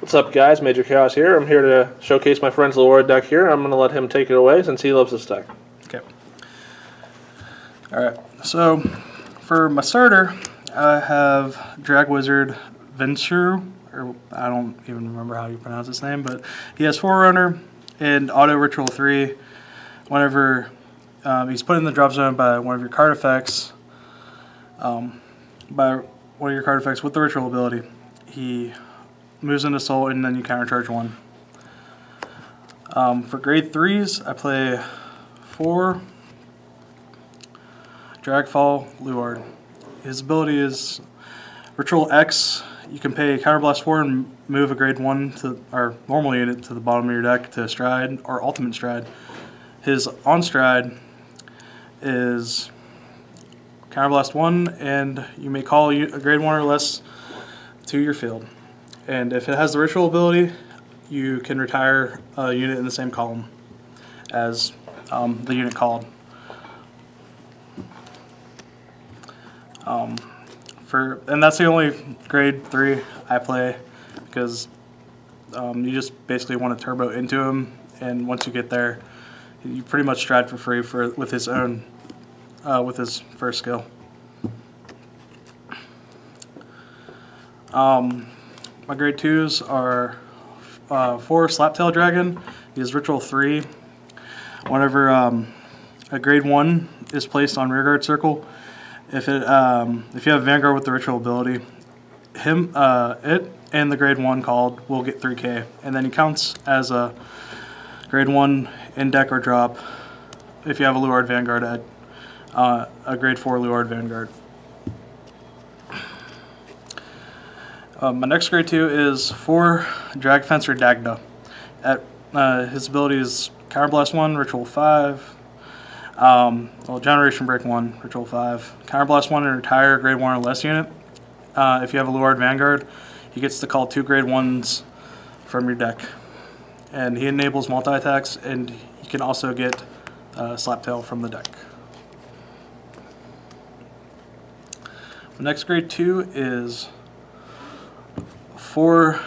What's up, guys? Major Chaos here. I'm here to showcase my friend's Luard deck here. I'm going to let him take it away since he loves this deck. Okay. Alright, so for my starter, I have Drag Wizard Venture, or I don't even remember how you pronounce his name, but he has Forerunner and Auto Ritual 3. Whenever he's put in the drop zone by one of your card effects, with the ritual ability, he moves into Soul and then you countercharge 1. For grade 3s, I play 4 Dragfall Luard. His ability is Ritual X. You can pay Counterblast 4 and move a grade 1 to our normal unit to the bottom of your deck to Stride or Ultimate Stride. His on Stride is Counterblast 1, and you may call a grade 1 or less to your field. And if it has the ritual ability, you can retire a unit in the same column as the unit called. And that's the only grade 3 I play, because you just basically want to turbo into him, and once you get there, you pretty much stride for free with his first skill. My grade 2s are 4 Slaptail Dragon. He has Ritual 3. Whenever a grade 1 is placed on rearguard circle, if you have Vanguard with the ritual ability, it and the grade 1 called will get 3k, and then he counts as a grade 1 in deck or drop if you have a Luard Vanguard at a grade 4 Luard Vanguard. My next grade 2 is 4 Drag Fencer Dagda. His ability is Counterblast 1, Ritual 5, Generation Break 1, Ritual 5, Counterblast 1 and retire grade 1 or less unit. If you have a Luard Vanguard, he gets to call 2 grade 1s from your deck. And he enables multi-attacks, and he can also get Slaptail from the deck. The next grade 2 is 4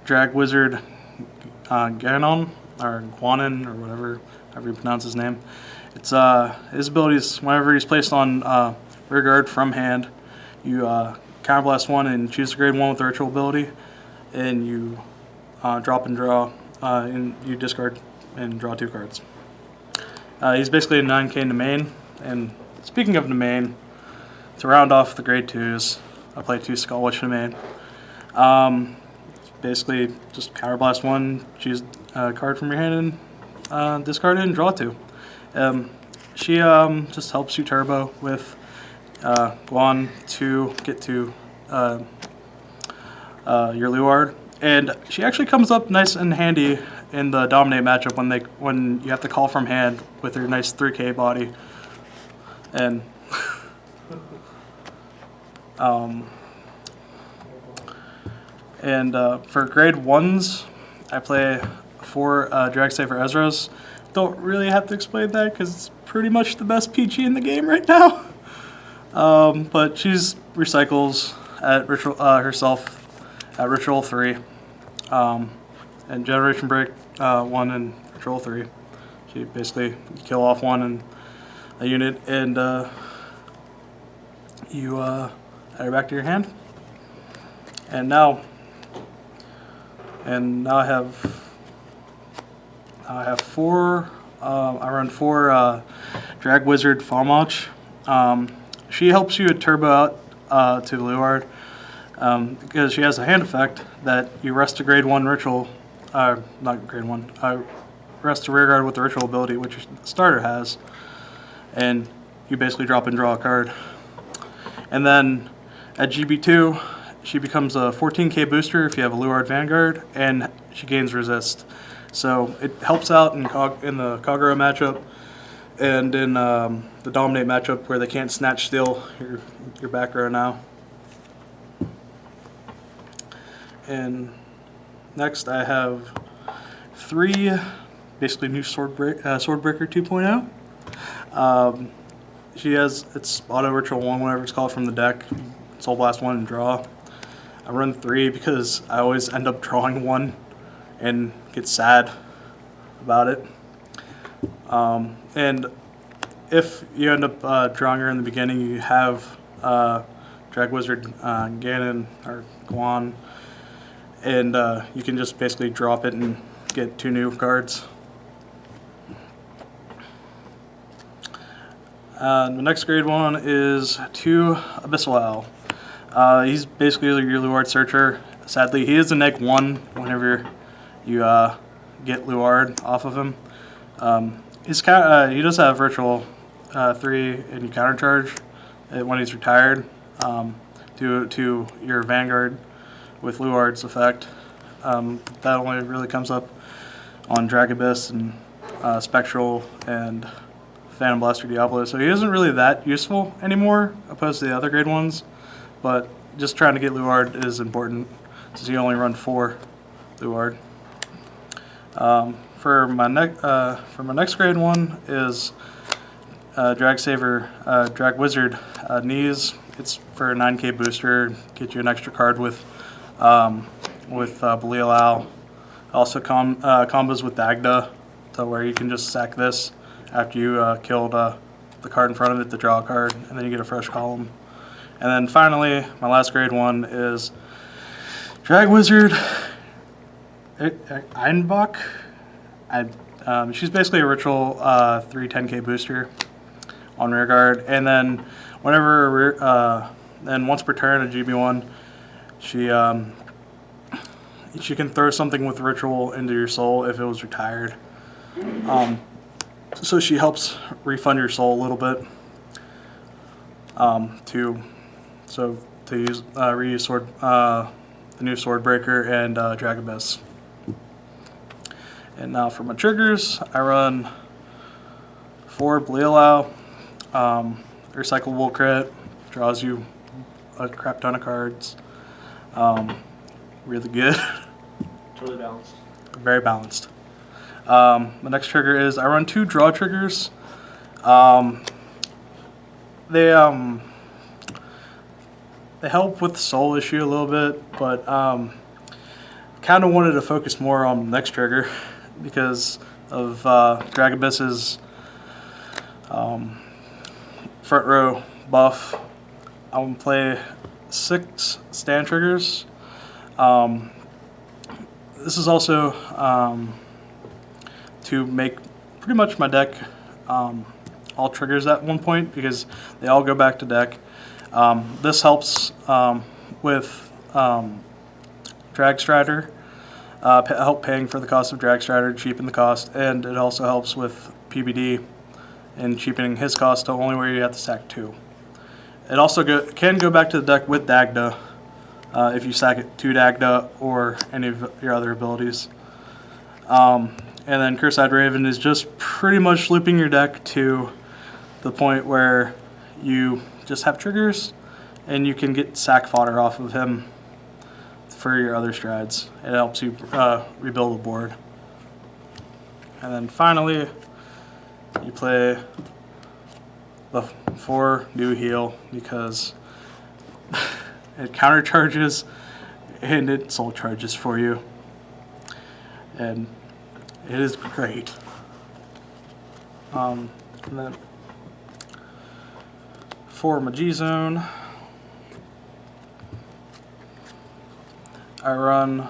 Drag Wizard Ganon, or Guanin, or however you pronounce his name. It's his ability is whenever he's placed on rearguard from hand, you Counterblast 1 and choose a grade 1 with the ritual ability, and you drop and draw, and you discard and draw 2 cards. He's basically a 9k in the main, and speaking of the main, to round off the grade 2s, I play 2 Skull Witch in the main. Basically just Counterblast 1, choose a card from your hand and discard it and draw 2. She just helps you turbo with Guan to get to your Luard, and she actually comes up nice and handy in the Dominate matchup when you have to call from hand with her nice 3k body. And for grade 1s, I play 4 Drag Saver Ezras. Don't really have to explain that because it's pretty much the best PG in the game right now. But she's recycles at ritual herself at Ritual 3, and Generation Break 1 and Ritual 3. She basically kill off 1 in a unit, and you add her back to your hand. And now I have 4. I run 4 Drag Wizard Falmach. She helps you turbo out to Luard because she has a hand effect that you rest a grade 1 ritual, not grade 1. Rest a rearguard with the ritual ability, which your starter has, and you basically drop and draw a card. And then at GB2, she becomes a 14k booster if you have a Luard Vanguard, and she gains resist. So it helps out in the Kagura matchup and in the Dominate matchup where they can't snatch steal your back row now. And next I have 3 basically new Swordbreaker 2.0. She has its auto ritual 1 whenever it's called from the deck, Soul Blast 1 and draw. I run 3 because I always end up drawing 1 and get sad about it. And if you end up drawing her in the beginning, you have Drag Wizard Ganon or Guan, and you can just basically drop it and get 2 new cards. The next grade 1 is 2 Abyssal Owl. He's basically your Luard searcher. Sadly, he is a neg 1 whenever you get Luard off of him. He does have virtual 3 and you countercharge when he's retired to your Vanguard with Luard's effect. That only really comes up on Drag Abyss and Spectral and Phantom Blaster Diablo, so he isn't really that useful anymore opposed to the other grade 1s, but just trying to get Luard is important since you only run 4 Luard. For my next grade 1 is Drag Saver, Drag Wizard Knees. It's for a 9k booster, get you an extra card with Bellow Owl. Also combos with Dagda, so where you can just sack this after you killed the card in front of it to draw a card, and then you get a fresh column. And then finally, my last grade 1 is Drag Wizard Einbach. She's basically a ritual 3 10k booster on rearguard, and then once per turn a GB1, she can throw something with ritual into your soul if it was retired. So she helps refund your soul a little bit. To reuse the new Swordbreaker and Drag Abyss. And now for my triggers, I run 4 Bellow Owl, recyclable crit, draws you a crap ton of cards. Really good. Totally balanced. Very balanced. The next trigger is I run 2 draw triggers. They help with the soul issue a little bit, but kind of wanted to focus more on the next trigger because of Drag Abyss's front row buff. I'm going to play 6 stand triggers. This is also to make pretty much my deck all triggers at one point because they all go back to deck. This helps with Drag Strider, help paying for the cost of Drag Strider, cheapen the cost, and it also helps with PBD and cheapening his cost to only where you have to stack 2. It also can go back to the deck with Dagda if you stack it to Dagda or any of your other abilities. And then Curse-Eyed Raven is just pretty much looping your deck to the point where you just have triggers and you can get sack fodder off of him for your other strides. It helps you rebuild the board. And then finally, you play the 4 new heal because it counter charges and it soul charges for you. And it is great. And then for my G-Zone, I run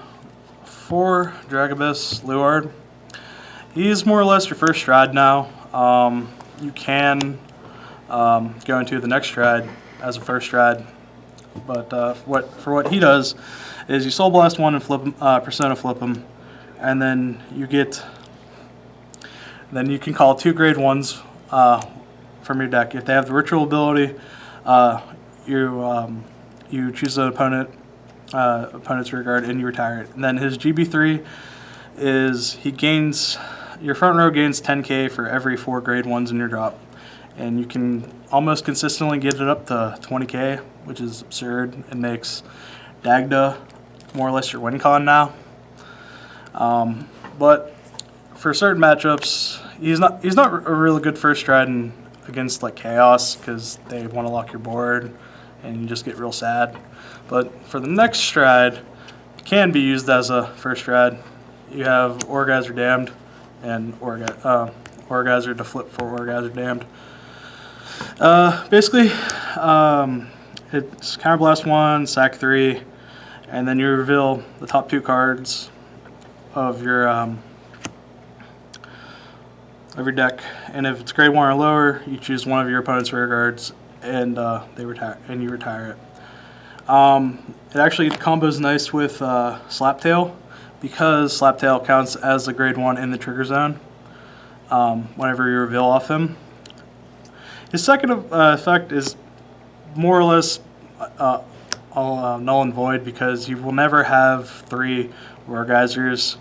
4 Drag Abyss Luard. He's more or less your first stride now. You can go into the next stride as a first stride, but for what he does is you Soul Blast 1 and flip Persona flip him, and then you can call 2 grade 1s from your deck. If they have the ritual ability, you choose an opponent's rear guard and you retire it. And then his GB3 is your front row gains 10k for every 4 grade 1s in your drop, and you can almost consistently get it up to 20k, which is absurd. It makes Dagda more or less your win con now. But for certain matchups, he's not a really good first stride against like Chaos because they want to lock your board and you just get real sad. But for the next stride, it can be used as a first stride. You have Orgazor Damned and Orgazor to flip for Orgazor Damned. Basically, it's Counterblast 1, sack 3, and then you reveal the top 2 cards of your deck. And if it's grade 1 or lower, you choose one of your opponent's rear guards, and you retire it. It actually combos nice with Slaptail, because Slaptail counts as a grade 1 in the trigger zone whenever you reveal off him. His second effect is more or less null and void, because you will never have 3 Orgazors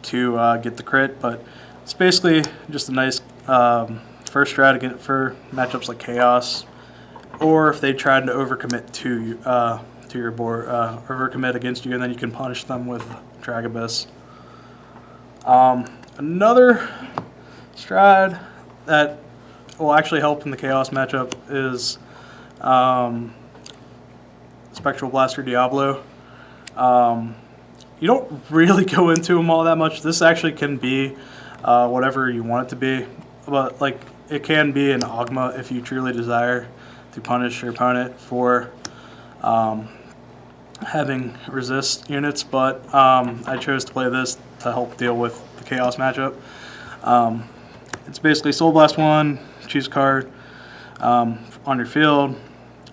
to get the crit, but it's basically just a nice first strat for matchups like Chaos, or if they tried to overcommit to your board, overcommit against you, and then you can punish them with Dragabyss. Another strat that will actually help in the Chaos matchup is Spectral Blaster Diablo. You don't really go into them all that much. This actually can be whatever you want it to be, but like it can be an Ogma if you truly desire to punish your opponent for having resist units, but I chose to play this to help deal with the Chaos matchup. It's basically Soul Blast 1, choose a card on your field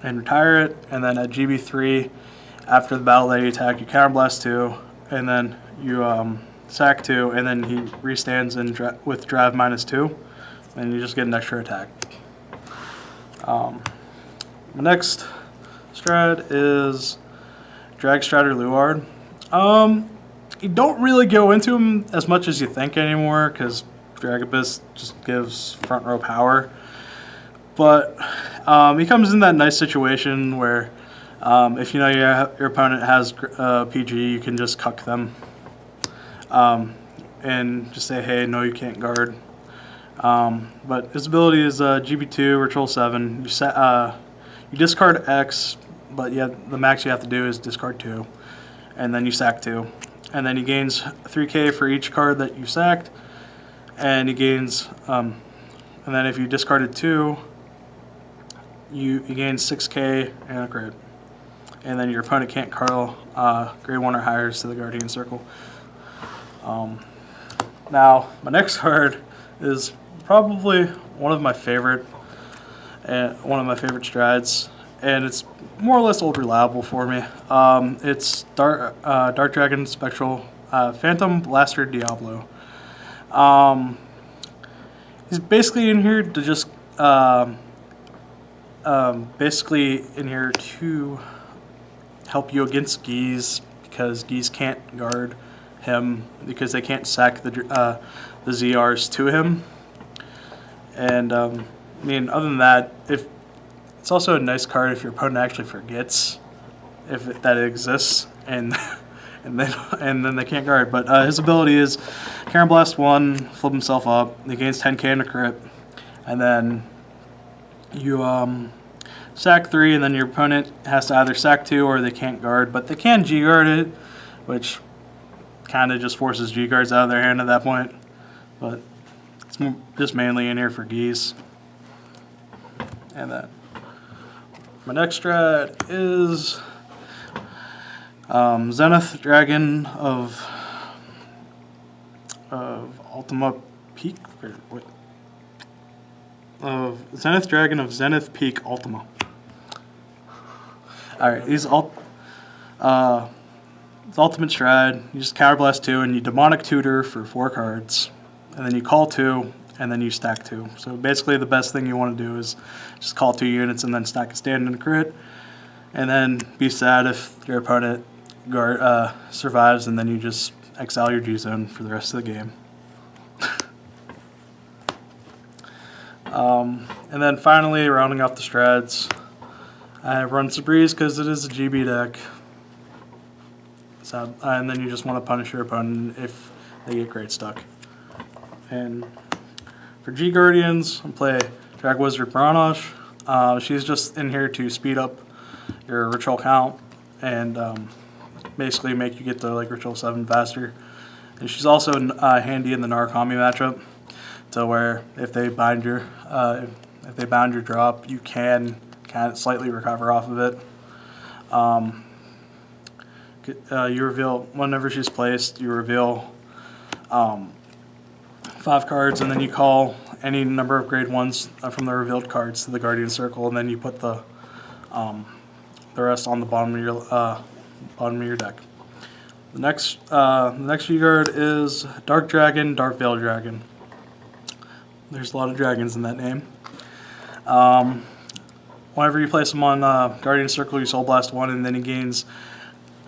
and retire it, and then at GB3, after the battle that you attack, you Counterblast 2, and then you sack 2, and then he restands with drive -2, and you just get an extra attack. The next strat is Drag Strider Luard. You don't really go into him as much as you think anymore, because Dragabyss just gives front row power. But he comes in that nice situation where if you know your opponent has PG, you can just cuck them and just say, hey, no, you can't guard. But his ability is GB2 or Troll 7. You discard X, but yeah, the max you have to do is discard 2, and then you sack 2, and then he gains 3k for each card that you sacked, and he gains, and then if you discarded 2, you gain 6k and a crit, and then your opponent can't curl grade 1 or higher to the Guardian Circle. Now, my next card is probably one of my favorite strides, and it's more or less old reliable for me. It's Dark Dragon Spectral Phantom Blaster Diablo. He's basically in here to just basically in here to help you against Geese, because Geese can't guard him because they can't sack the ZRs to him. And I mean, other than that, it's also a nice card if your opponent actually forgets that it exists, and then they can't guard. But his ability is Counterblast 1, flip himself up. He gains 10k and a crit, and then you sack 3, and then your opponent has to either sack 2 or they can't guard. But they can G guard it, which kind of just forces G guards out of their hand at that point. But it's just mainly in here for Geese. And then my next strat is Zenith Dragon of Ultima Peak, of Zenith Dragon of Zenith Peak Ultima. Alright, these ultimate stride. You just Counterblast 2 and you Demonic Tutor for 4 cards, and then you call 2 and then you stack 2. So basically the best thing you want to do is just call 2 units and then stack a stand and a crit, and then be sad if your opponent survives, and then you just exile your G-Zone for the rest of the game. And then finally, rounding off the strats, I run Sabreeze because it is a GB deck. So, and then you just want to punish your opponent if they get great stuck. And for G Guardians, I play Drag Wizard Branosh. She's just in here to speed up your ritual count, and basically make you get to like ritual 7 faster. And she's also handy in the Narcomi matchup, to where if they bind your drop, you can kind of slightly recover off of it. You reveal, whenever she's placed, you reveal 5 cards, and then you call any number of grade 1s from the revealed cards to the Guardian Circle, and then you put the rest on the bottom of your deck. The next G card is Dark Dragon, Dark Veil Dragon. There's a lot of dragons in that name. Whenever you place him on Guardian Circle, you Soul Blast 1, and then he gains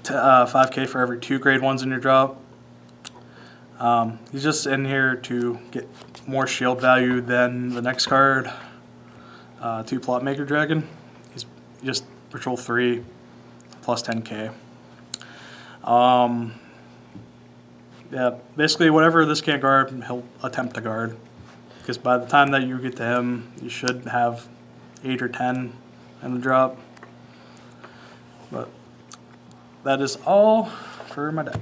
5k for every 2 grade 1s in your drop. He's just in here to get more shield value than the next card, 2 Plot Maker Dragon. He's just Ritual 3 plus 10k. Yeah, basically whatever this can't guard, he'll attempt to guard. Because by the time that you get to him, you should have 8 or 10 in the drop. But that is all for my deck.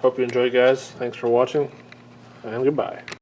Hope you enjoyed, guys. Thanks for watching, and goodbye.